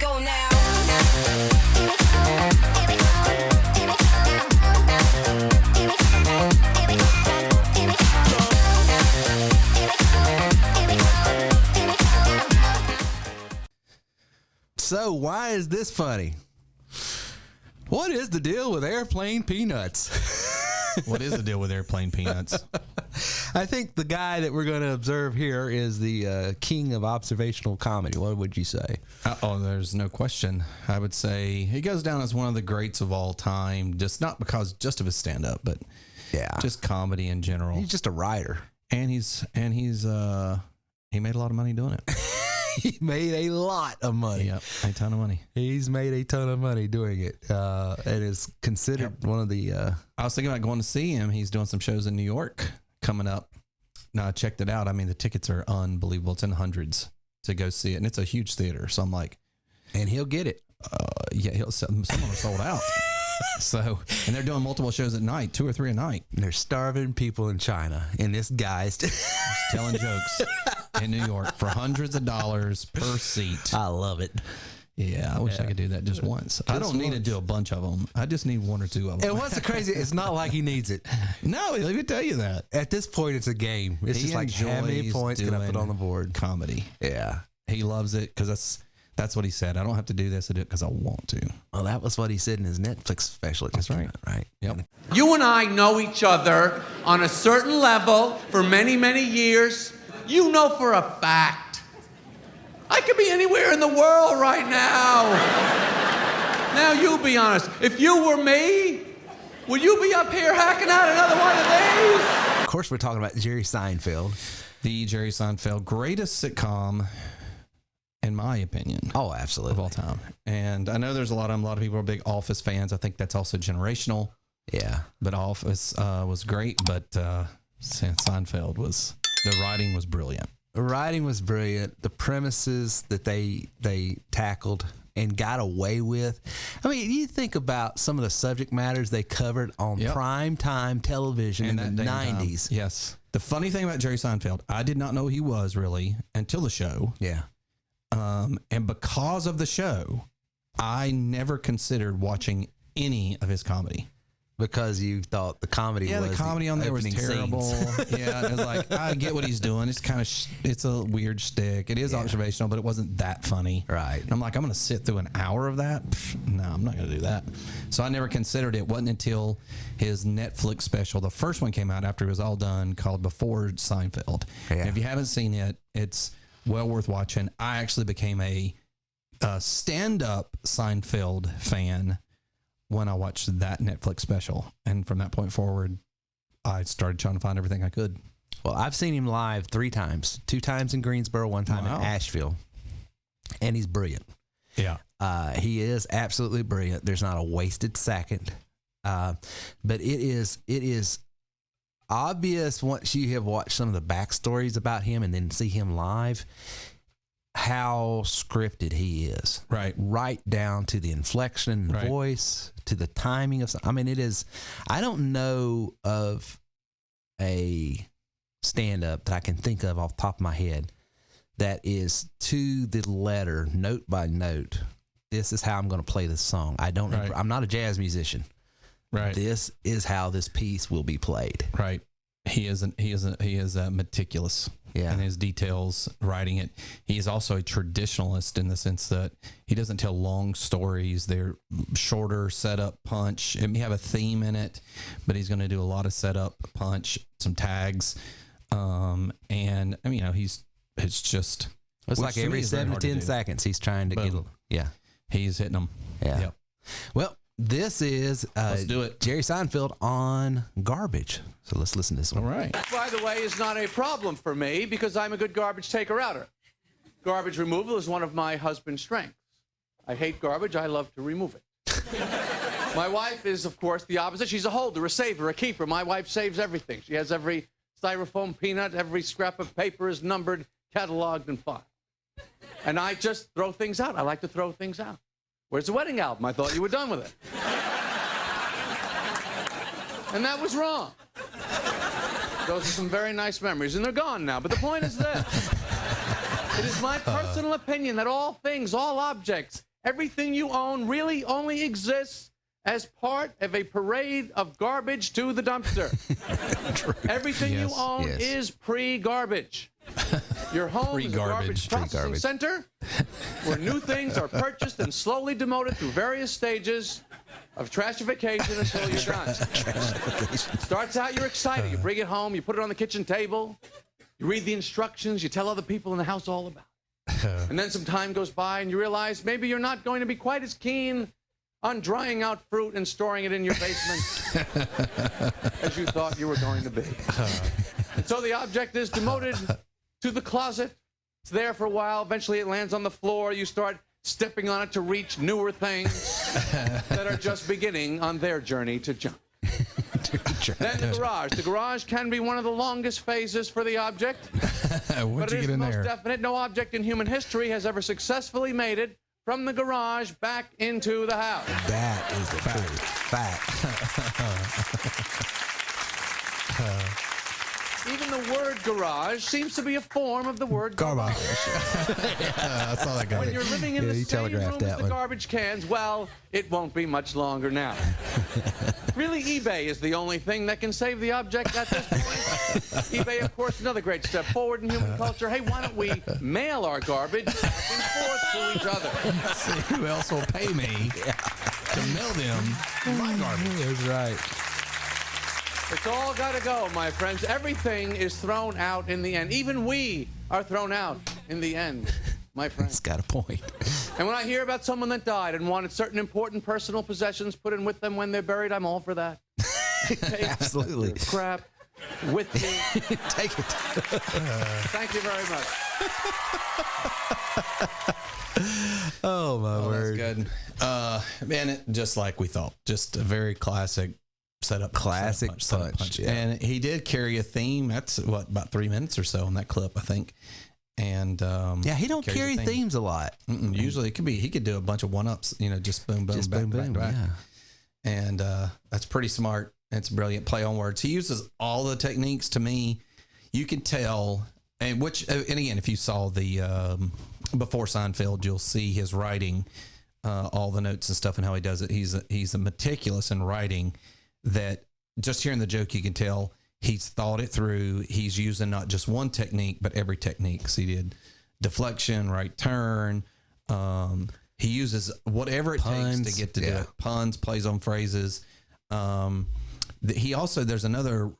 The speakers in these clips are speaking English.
go now. So why is this funny? What is the deal with airplane peanuts? What is the deal with airplane peanuts? I think the guy that we're going to observe here is the king of observational comedy. What would you say? Oh, there's no question. I would say he goes down as one of the greats of all time, just not because just of his stand-up, but just comedy in general. He's just a writer, and he made a lot of money doing it. He made a lot of money. Yep, a ton of money. He's made a ton of money doing it, and is considered one of the. I was thinking about going to see him. He's doing some shows in New York coming up. Now I checked it out. I mean, the tickets are unbelievable. It's in hundreds to go see it, and it's a huge theater. So I'm like, and he'll get it. Yeah, some are sold out. So, and they're doing multiple shows at night, 2 or 3 a night. And they're starving people in China, and this guy's telling jokes in New York for hundreds of dollars per seat. I love it. Yeah, I wish I could do that just once. I don't need to do a bunch of them. I just need 1 or 2 of them. And what's the crazy? It's not like he needs it. No, let me tell you that. At this point, it's a game. It's just like, how many points can I put on the board? Comedy. Yeah. He loves it because that's what he said. I don't have to do this. I do it because I want to. Well, that was what he said in his Netflix special. That's right. Right. Yep. You and I know each other on a certain level for many, many years. You know for a fact. I could be anywhere in the world right now. Now you be honest. If you were me, would you be up here hacking out another one of these? Of course, we're talking about Jerry Seinfeld. The Jerry Seinfeld, greatest sitcom, in my opinion. Oh, absolutely. Of all time. And I know there's a lot of people are big Office fans. I think that's also generational. Yeah. But Office was great, but Seinfeld the writing was brilliant. The writing was brilliant. The premises that they tackled and got away with. I mean, you think about some of the subject matters they covered on prime time television in the 90s. Yes. The funny thing about Jerry Seinfeld, I did not know who he was really until the show. Yeah. And because of the show, I never considered watching any of his comedy. Because you thought the comedy was the comedy on there was terrible. Yeah, it was like, I get what he's doing. It's kind of, it's a weird shtick. It is observational, but it wasn't that funny. Right. And I'm like, I'm going to sit through an hour of that? No, I'm not going to do that. So I never considered it. It wasn't until his Netflix special, the first one came out after it was all done, called Before Seinfeld. Yeah. And if you haven't seen it, it's well worth watching. I actually became a stand-up Seinfeld fan when I watched that Netflix special. And from that point forward, I started trying to find everything I could. Well, I've seen him live 3 times. 2 times in Greensboro, 1 time in Asheville. And he's brilliant. Yeah. He is absolutely brilliant. There's not a wasted second. But it is obvious once you have watched some of the backstories about him and then see him live, how scripted he is. Right down to the inflection in the voice, to the timing of something. I mean, it is, I don't know of a stand-up that I can think of off the top of my head that is to the letter, note by note, this is how I'm going to play this song. I'm not a jazz musician. This is how this piece will be played. He is meticulous in his details, writing it. He's also a traditionalist in the sense that he doesn't tell long stories. They're shorter, setup, punch. It may have a theme in it, but he's going to do a lot of setup, punch, some tags. And I mean, it's just, it's like every 7 to 10 seconds he's trying to he's hitting them. Yep. Well, this is let's do it. Jerry Seinfeld on garbage. So let's listen to this one. All right. By the way, is not a problem for me because I'm a good garbage taker-outer. Garbage removal is one of my husband's strengths. I hate garbage. I love to remove it. My wife is, of course, the opposite. She's a holder, a saver, a keeper. My wife saves everything. She has every styrofoam peanut, every scrap of paper is numbered, cataloged, and filed. And I just throw things out. I like to throw things out. Where's the wedding album? I thought you were done with it. And that was wrong. Those are some very nice memories, and they're gone now. But the point is this. It is my personal opinion that all things, all objects, Everything you own really only exists as part of a parade of garbage to the dumpster. Everything you own is pre-garbage. Your home is a garbage processing center where new things are purchased and slowly demoted through various stages of trashification until you're done. Starts out, you're excited. You bring it home, you put it on the kitchen table, you read the instructions, you tell other people in the house all about it. And then some time goes by and you realize maybe you're not going to be quite as keen on drying out fruit and storing it in your basement as you thought you were going to be. And so the object is demoted to the closet. It's there for a while. Eventually it lands on the floor. You start stepping on it to reach newer things that are just beginning on their journey to junk. Then the garage. The garage can be one of the longest phases for the object. But it is the most definite. No object in human history has ever successfully made it from the garage back into the house. That is the truth. Fact. Even the word garage seems to be a form of the word garbage. I saw that guy. When you're living in the same room as the garbage cans, well, it won't be much longer now. Really, eBay is the only thing that can save the object at this point. eBay, of course, another great step forward in human culture. Hey, why don't we mail our garbage back and forth to each other? See who else will pay me to mail them my garbage. That's right. It's all got to go, my friends. Everything is thrown out in the end. Even we are thrown out in the end, my friends. It's got a point. And when I hear about someone that died and wanted certain important personal possessions put in with them when they're buried, I'm all for that. Absolutely. Crap with you. Take it. Thank you very much. Oh, my word. That's good. Man, just like we thought. Just a very classic classic punch. Yeah. And he did carry a theme. That's about 3 minutes or so on that clip, I think. And he don't carry themes a lot. Usually it could be, he could do a bunch of one-ups, just boom, boom, Just back, boom, back, boom, back. yeah. And that's pretty smart. It's brilliant play on words. He uses all the techniques. To me, you can tell, and again, if you saw the before Seinfeld, you'll see his writing, all the notes and stuff and how he does it. He's a meticulous in writing. That just hearing the joke, you can tell he's thought it through. He's using not just one technique, but every technique. So he did deflection, right turn. He uses whatever it takes to get to do it. Puns, plays on phrases. He also, there's another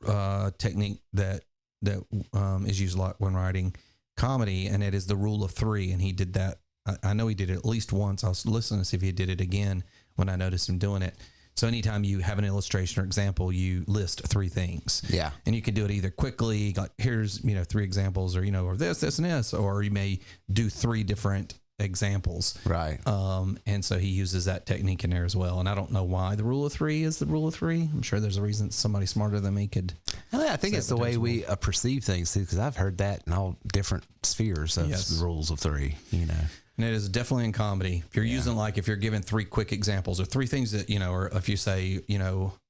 technique that is used a lot when writing comedy, and it is the rule of three. And he did that. I know he did it at least once. I was listening to see if he did it again when I noticed him doing it. So anytime you have an illustration or example, you list three things. Yeah. And you can do it either quickly, like here's, 3 examples, or, or this, and this, or you may do 3 different examples. Right. And so he uses that technique in there as well. And I don't know why the rule of 3 is the rule of 3. I'm sure there's a reason somebody smarter than me could. I think it's the way we perceive things too, because I've heard that in all different spheres of the rules of 3, And it is definitely in comedy. If you're using, if you're given 3 quick examples or 3 things that, or if you say,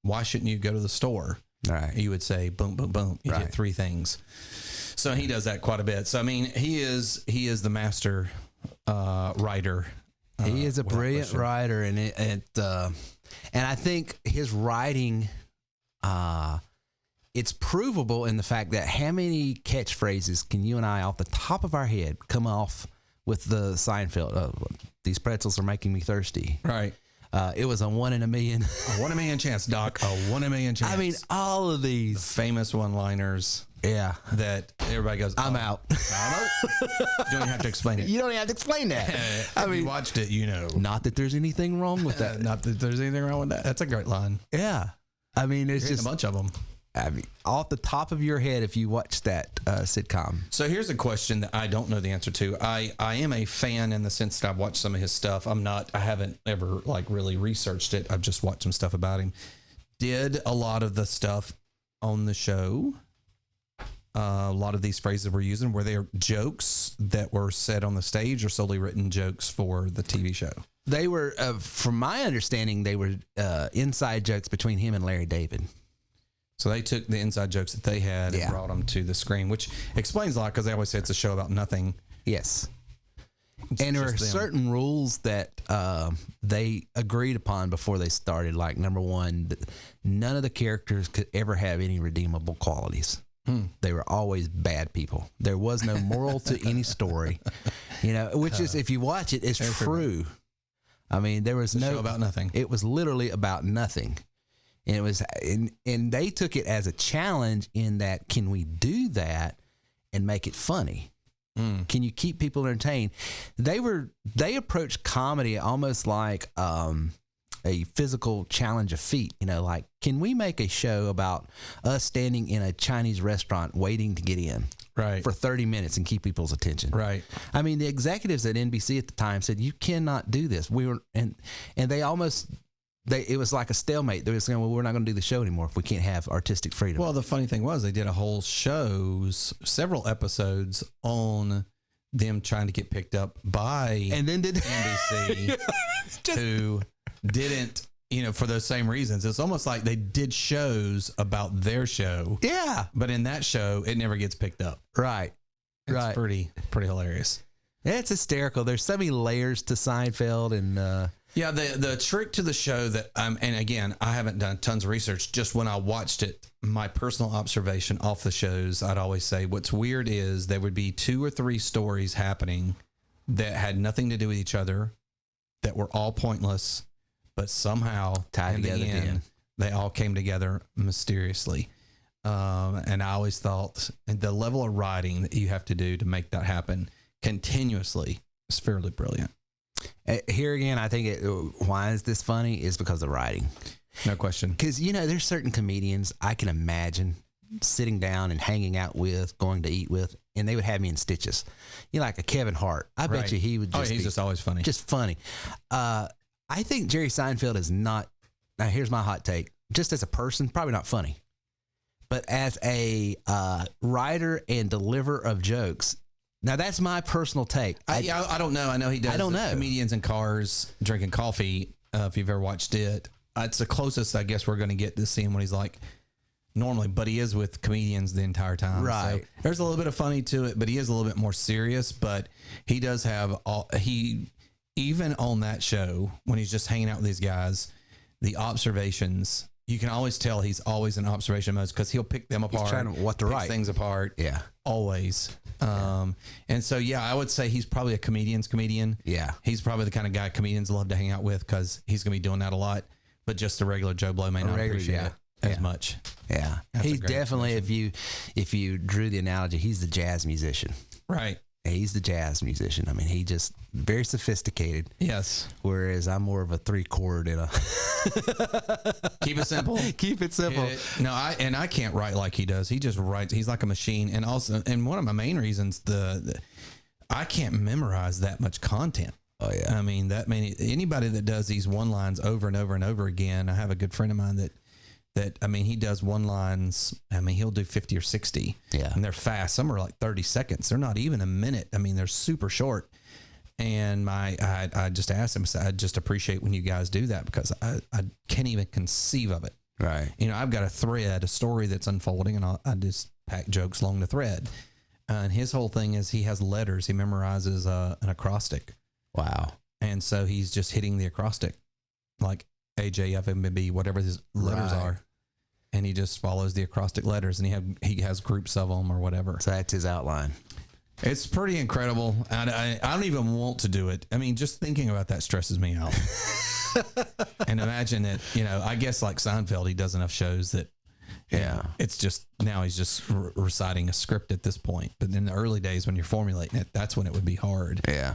why shouldn't you go to the store? Right. You would say, boom, boom, boom. You get 3 things. So he does that quite a bit. So, I mean, he is the master writer. He is a brilliant writer. And I think his writing, it's provable in the fact that how many catchphrases can you and I off the top of our head come off with the Seinfeld, these pretzels are making me thirsty. Right. It was a 1 in a million. A 1 in a million chance, Doc. A 1 in a million chance. I mean, all of these. The famous one-liners. Yeah. That everybody goes, I'm out. I don't know. You don't even have to explain it. You don't even have to explain that. I mean, you watched it, Not that there's anything wrong with that. Not that there's anything wrong with that. That's a great line. Yeah. I mean, it's just a bunch of them. I mean, off the top of your head, if you watch that sitcom. So here's a question that I don't know the answer to. I am a fan in the sense that I've watched some of his stuff. I haven't ever really researched it. I've just watched some stuff about him. Did a lot of the stuff on the show, a lot of these phrases we're using, were they jokes that were said on the stage or solely written jokes for the TV show? They were, from my understanding, they were inside jokes between him and Larry David. So they took the inside jokes that they had and brought them to the screen, which explains a lot because they always say it's a show about nothing. Yes. And there were certain rules that they agreed upon before they started. Like, number one, none of the characters could ever have any redeemable qualities. They were always bad people. There was no moral to any story, which is, if you watch it, it's true. I mean, there was no show about nothing. It was literally about nothing. And it was, and they took it as a challenge in that, can we do that and make it funny? Can you keep people entertained? They approached comedy almost like a physical challenge of feat. Like, can we make a show about us standing in a Chinese restaurant waiting to get in for 30 minutes and keep people's attention? Right. I mean, the executives at NBC at the time said, you cannot do this. And they almost... it was like a stalemate. They were saying, well, we're not going to do the show anymore if we can't have artistic freedom. Well, the funny thing was they did a whole several episodes on them trying to get picked up by and then did NBC who didn't, for those same reasons. It's almost like they did shows about their show. Yeah. But in that show, it never gets picked up. Right. It's pretty hilarious. It's hysterical. There's so many layers to Seinfeld and... Yeah, the trick to the show that and again, I haven't done tons of research. Just when I watched it, my personal observation off the shows, I'd always say what's weird is there would be 2 or 3 stories happening that had nothing to do with each other, that were all pointless, but somehow tied together the end, they all came together mysteriously. And I always thought the level of writing that you have to do to make that happen continuously is fairly brilliant. Here again, I think why is this funny is because of writing. No question. Because, there's certain comedians I can imagine sitting down and hanging out with, going to eat with, and they would have me in stitches. Like a Kevin Hart. I bet you he would just he's just always funny. Just funny. I think Jerry Seinfeld is not, now here's my hot take, just as a person, probably not funny. But as a writer and deliverer of jokes, now that's my personal take. I don't know. I know he does. I don't know. Comedians in cars drinking coffee. If you've ever watched it, it's the closest I guess we're going to get to seeing what he's like normally. But he is with comedians the entire time. Right. So there's a little bit of funny to it, but he is a little bit more serious. But he does have even on that show when he's just hanging out with these guys, the observations. You can always tell he's always in observation mode because he'll pick them apart. He's trying to what to write. Things apart. Yeah. Always. And so, I would say he's probably a comedian's comedian. Yeah. He's probably the kind of guy comedians love to hang out with because he's going to be doing that a lot. But just a regular Joe Blow may not appreciate it as much. Yeah. He's definitely, if you drew the analogy, he's the jazz musician. Right. He's the jazz musician. I mean, he just very sophisticated. Yes. Whereas I'm more of a 3-chord and a keep it simple. Keep it simple. No, I can't write like he does. He just writes. He's like a machine. And also, and one of my main reasons, I can't memorize that much content. Oh yeah. I mean, anybody that does these one lines over and over and over again. I have a good friend of mine that he does one lines. I mean, he'll do 50 or 60. Yeah. And they're fast. Some are like 30 seconds. They're not even a minute. I mean, they're super short. And I just asked him, I said, I just appreciate when you guys do that because I can't even conceive of it. Right. I've got a story that's unfolding and I just pack jokes along the thread. And his whole thing is he has letters. He memorizes an acrostic. Wow. And so he's just hitting the acrostic like AJFMB, whatever his letters are. And he just follows the acrostic letters and he has groups of them or whatever. So that's his outline. It's pretty incredible. I don't even want to do it. I mean, just thinking about that stresses me out. And imagine that, I guess like Seinfeld, he does enough shows that, it's just, now he's just reciting a script at this point. But in the early days when you're formulating it, that's when it would be hard. Yeah.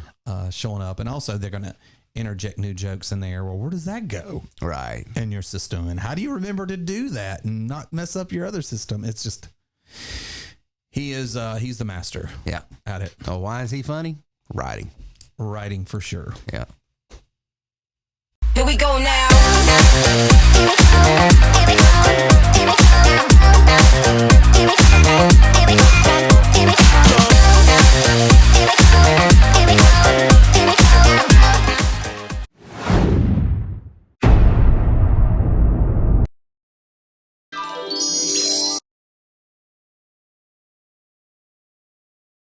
Showing up. And also they're going to interject new jokes in there. Well, where does that go? Right. In your system. And how do you remember to do that and not mess up your other system? It's just, he's the master. Yeah. At it. Oh, why is he funny? Writing for sure. Yeah. Here we go now. Here we go.